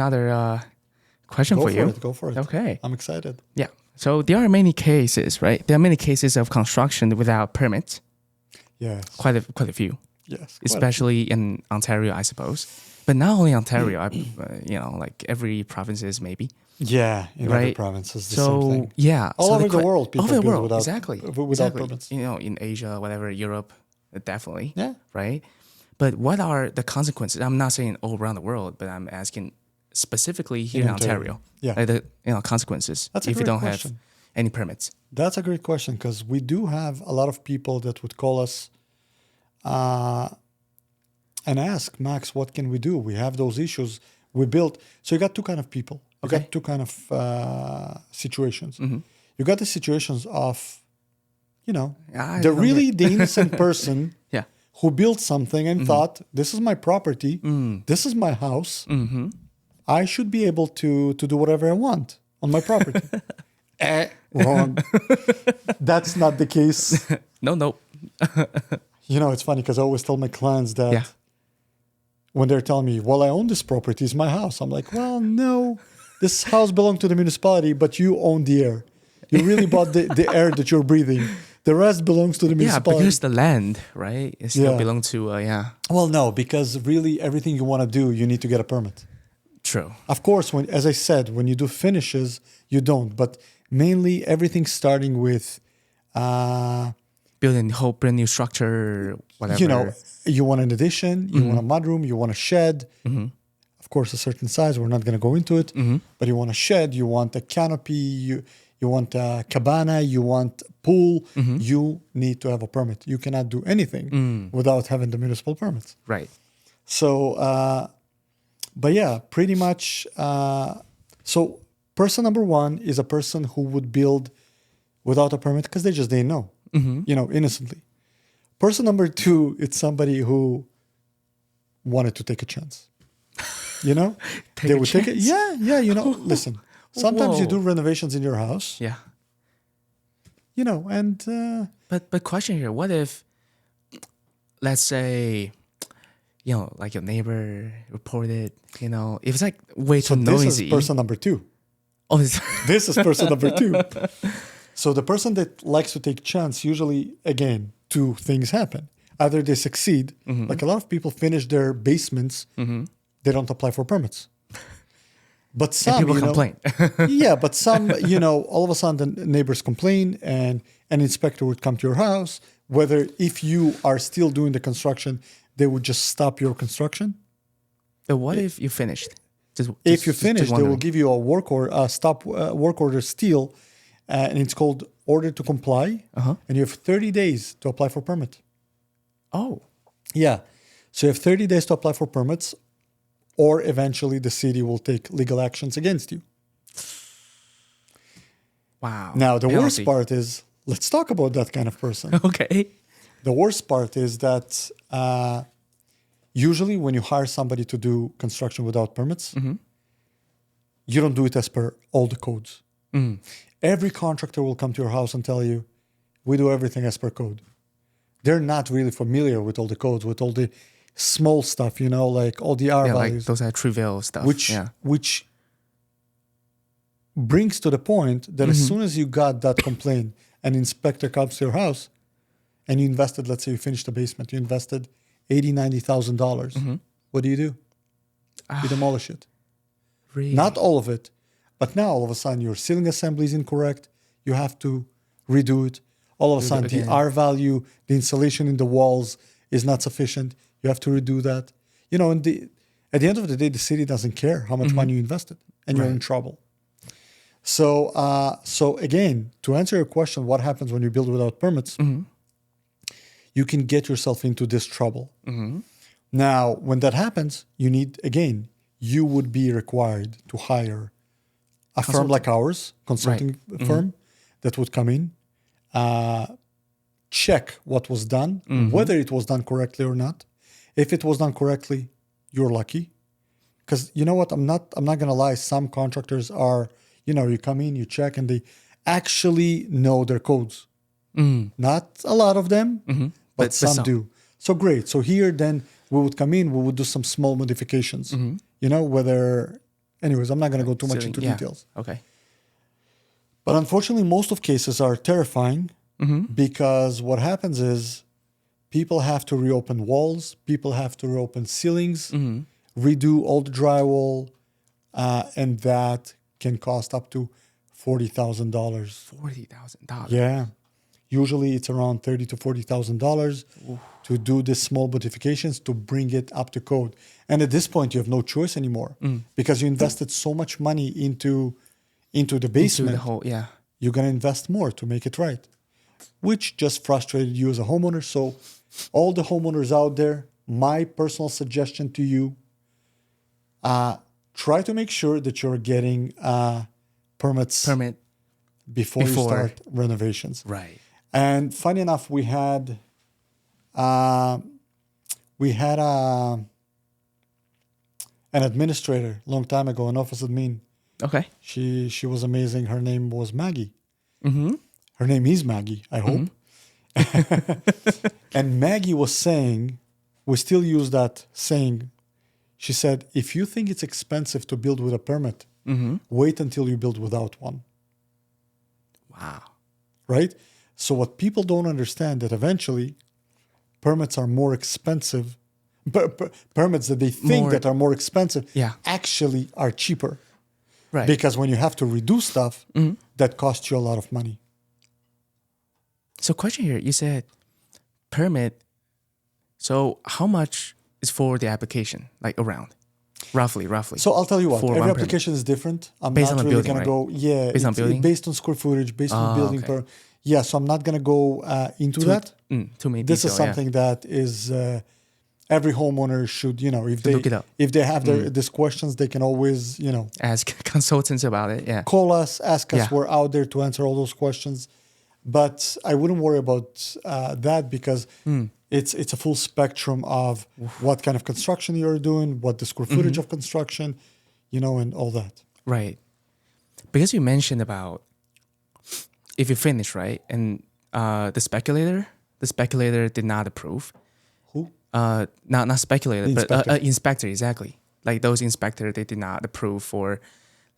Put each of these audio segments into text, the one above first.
another question for you. Go for it. Okay. I'm excited. Yeah. So there are many cases, right? There are many cases of construction without permits. Yes. Quite a few. Yes. Especially in Ontario, I suppose. But not only Ontario, like every provinces maybe. Yeah, in every province is the same thing. Yeah. All over the world, people build without, exactly. without permits. In Asia, whatever, Europe, definitely. Yeah. Right? But what are the consequences? I'm not saying all around the world, but I'm asking specifically here in Ontario. Yeah. The consequences That's a if you great don't question. have any permits. That's a great question because we do have a lot of people that would call us and ask, Max, what can we do? We have those issues. We built. So you got two kind of people. You got two kind of situations. Mm-hmm. You got the situations of, the innocent person Yeah. who built something and thought, this is my property. This is my house. Mm-hmm. I should be able to do whatever I want on my property. Wrong. That's not the case. No. It's funny because I always tell my clients that when they're telling me, well, I own this property, it's my house. I'm like, well, no, this house belongs to the municipality, but you own the air. You really bought the air that you're breathing. The rest belongs to the municipality. Yeah, because the land, right? It still belongs to, Well, no, because really everything you want to do, you need to get a permit. True. Of course, as I said, when you do finishes, you don't. But mainly everything starting with... building a whole brand new structure, whatever. You want an addition, you want a mudroom, you want a shed. Mm-hmm. Of course, a certain size. We're not going to go into it. Mm-hmm. But you want a shed, you want a canopy, you want a cabana, you want a pool. Mm-hmm. You need to have a permit. You cannot do anything without having the municipal permits. Right. So, but yeah, pretty much. So person number one is a person who would build without a permit because they just didn't know. Mm-hmm. Innocently. Person number two, it's somebody who wanted to take a chance. They would take it. Yeah. Listen, sometimes you do renovations in your house. Yeah. And but question here: what if, let's say, like your neighbor reported, if it's like way too noisy. This is person number two. Oh, this is person number two. So the person that likes to take chance, usually, again, two things happen. Either they succeed, like a lot of people finish their basements, they don't apply for permits. But some, and people complain. Yeah, but some, all of a sudden the neighbors complain and an inspector would come to your house. Whether if you are still doing the construction, they would just stop your construction. But what if you finished? If you finish, they will give you a work order still. And it's called order to comply. And you have 30 days to apply for permit. Oh. Yeah. So you have 30 days to apply for permits, or eventually the city will take legal actions against you. Wow. Now, the worst part is, let's talk about that kind of person. Okay. The worst part is that usually when you hire somebody to do construction without permits, you don't do it as per all the codes. Every contractor will come to your house and tell you, we do everything as per code. They're not really familiar with all the codes, with all the small stuff, like all the R values. Like those are trivial stuff. Which brings to the point that as soon as you got that complaint, an inspector comes to your house and you invested, let's say you finished the basement, you invested $80,000, $90,000. What do? You demolish it. Really? Not all of it. But now, all of a sudden, your ceiling assembly is incorrect. You have to redo it. All of a sudden, the R value, the insulation in the walls is not sufficient. You have to redo that. And at the end of the day, the city doesn't care how much money you invested, and you're in trouble. So again, to answer your question, what happens when you build without permits? You can get yourself into this trouble. Now, when that happens, you would be required to hire a firm like ours, consulting firm, that would come in, check what was done, whether it was done correctly or not. If it was done correctly, you're lucky. Because you know what? I'm not gonna lie. Some contractors are, you come in, you check, and they actually know their codes. Not a lot of them, but some do. So great. So here then we would come in, we would do some small modifications. Whether Anyways, I'm not going to go too much Ceiling, into yeah. details. Okay. But unfortunately, most of cases are terrifying because what happens is people have to reopen walls, people have to reopen ceilings, redo all the drywall, and that can cost up to $40,000. $40,000. Yeah. Usually it's around $30,000 to $40,000 to do the small modifications to bring it up to code. And at this point, you have no choice anymore because you invested so much money into the basement. Into the whole, yeah. You're going to invest more to make it right, which just frustrated you as a homeowner. So all the homeowners out there, my personal suggestion to you, try to make sure that you're getting permits before you start renovations. Right. And funny enough, we had an administrator long time ago, an office admin. Okay. She was amazing. Her name was Maggie. Her name is Maggie, I hope. And Maggie was saying, we still use that saying. She said, if you think it's expensive to build with a permit, wait until you build without one. Wow. Right? So what people don't understand that eventually permits are more expensive. Permits that they think that are more expensive actually are cheaper. Right. Because when you have to redo stuff, that costs you a lot of money. So question here, you said permit. So how much is for the application, like around? Roughly. So I'll tell you what, For every one application is different. I'm Based not on the really building, going to go, Based on building? based on square footage, based on building per. Yeah, so I'm not going to go into that. Too many This is detail, something that is every homeowner should, if look it up. if they have these questions, they can always, ask consultants about it. Yeah. call us, ask us. Yeah. We're out there to answer all those questions. But I wouldn't worry about that because it's a full spectrum of what kind of construction you're doing, what the square footage of construction, and all that. Right. Because you mentioned about if you finish, right? And the speculator did not approve. Who? Not speculator, The but inspector. inspector, exactly. Like those inspector, they did not approve for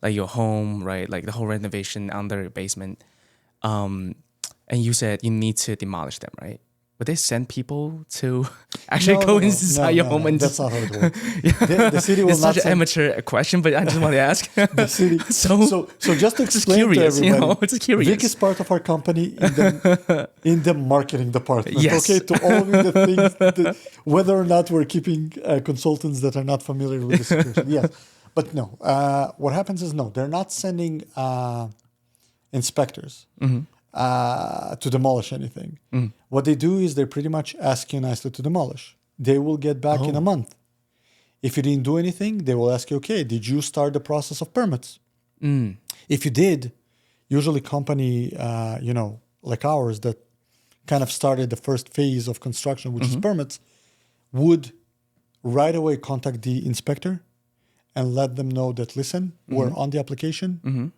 like your home, right? Like the whole renovation under your basement. And you said you need to demolish them, right? Would they send people to actually go inside your home and that's not how it works. The city will it's not such an send amateur question, but I just want to ask. the city. So just to just explain curious, to everybody, it's curious. Vic is part of our company in the marketing department. Yes. Okay, to all of you that think whether or not we're keeping consultants that are not familiar with the situation. Yes, but no. What happens is they're not sending inspectors to demolish anything. What they do is they pretty much ask you nicely to demolish. They will get back in a month. If you didn't do anything, they will ask you, okay, did you start the process of permits? If you did, usually company, like ours that kind of started the first phase of construction, which is permits, would right away contact the inspector and let them know that, listen, we're on the application.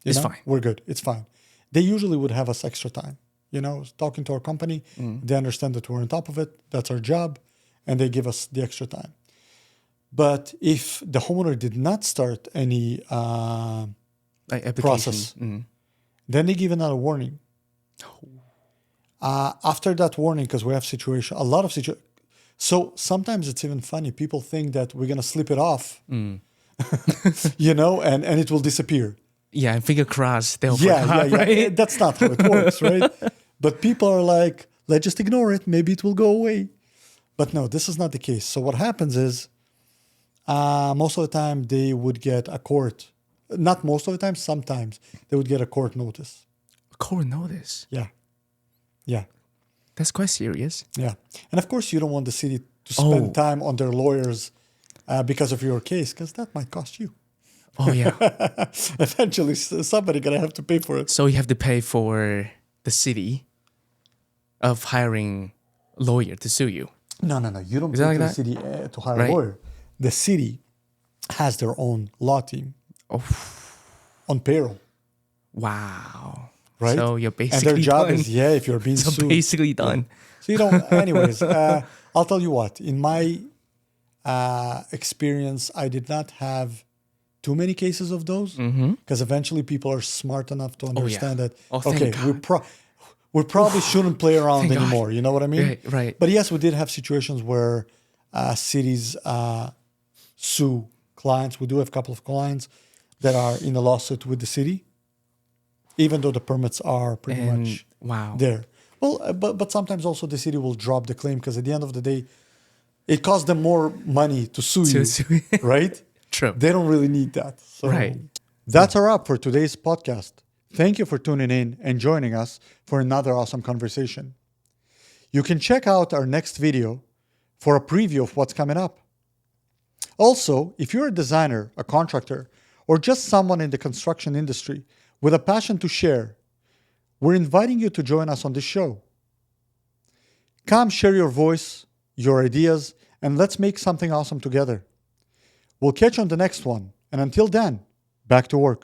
It's fine. We're good. It's fine. They usually would have us extra time. Talking to our company, they understand that we're on top of it. That's our job. And they give us the extra time. But if the homeowner did not start any like process, then they give another warning. After that warning, because we have a lot of situations. So sometimes it's even funny. People think that we're going to slip it off, and it will disappear. Yeah, and finger crossed. They'll Yeah. right? That's not how it works, right? But people are like, let's just ignore it. Maybe it will go away. But no, this is not the case. So what happens is, most of the time they would get a court. Not most of the time, sometimes they would get a court notice. A court notice. Yeah. That's quite serious. Yeah. And of course, you don't want the city to spend time on their lawyers because of your case, because that might cost you. Oh, yeah. Eventually, somebody going to have to pay for it. So you have to pay for the city of hiring a lawyer to sue you. No. You don't Is pay that for like the that? city to hire Right. a lawyer. The city has their own law team on payroll. Wow. Right? So you're And basically their job done. is, if you're being So sued. basically done. So anyways, I'll tell you what, in my experience, I did not have too many cases of those because eventually people are smart enough to understand that, thank okay, we probably shouldn't play around Thank God. anymore. You know what I mean? Right. But yes, we did have situations where cities sue clients. We do have a couple of clients that are in a lawsuit with the city, even though the permits are pretty much there. Well, but sometimes also the city will drop the claim because at the end of the day, it costs them more money to sue you, right? True. They don't really need that. So Right. That's a wrap for today's podcast. Thank you for tuning in and joining us for another awesome conversation. You can check out our next video for a preview of what's coming up. Also, if you're a designer, a contractor, or just someone in the construction industry with a passion to share, we're inviting you to join us on this show. Come share your voice, your ideas, and let's make something awesome together. We'll catch you on the next one. And until then, back to work.